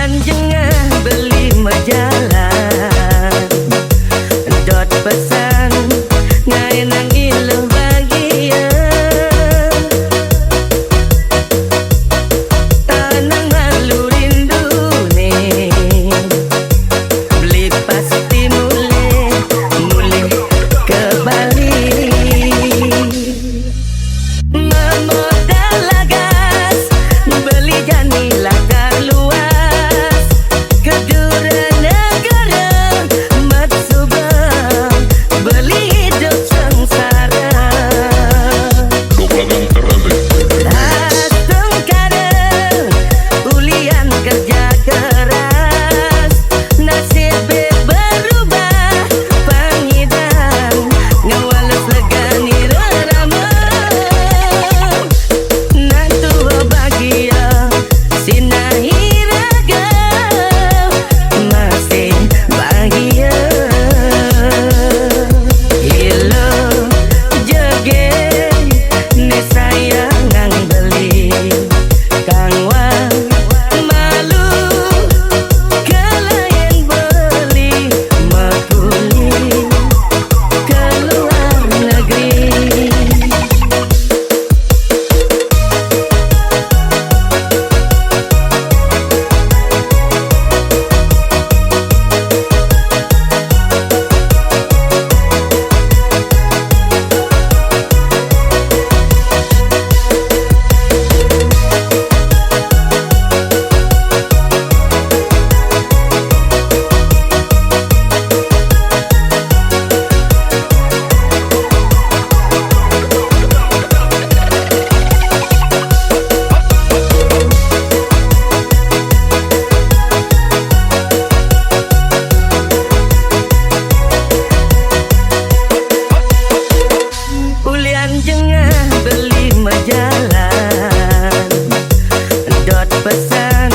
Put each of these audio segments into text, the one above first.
Ulian jengah beli majalah dot pesan ngaenang iluh bahagia tanang halu rindu nih beli pasti mulai ke Bali memodal gas beli janilah luas ke Dura negara mat subang beli hidup sengsara astung kadang ulian kerja keras nasib berubah pangidang ngawalus legani rerama nantu bahagia sinahi raga masih bahagia ilo joge ne sayangang beli kang wang malu kalayan beli makuli keluar negeri. Ulian jengah beli majalah dot pesan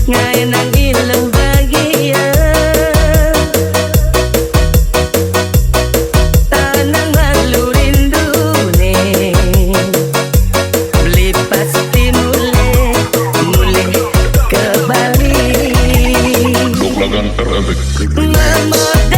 ngaenang iluh bahagia tanang halu rindu nih beli pasti mulai ke Bali memodal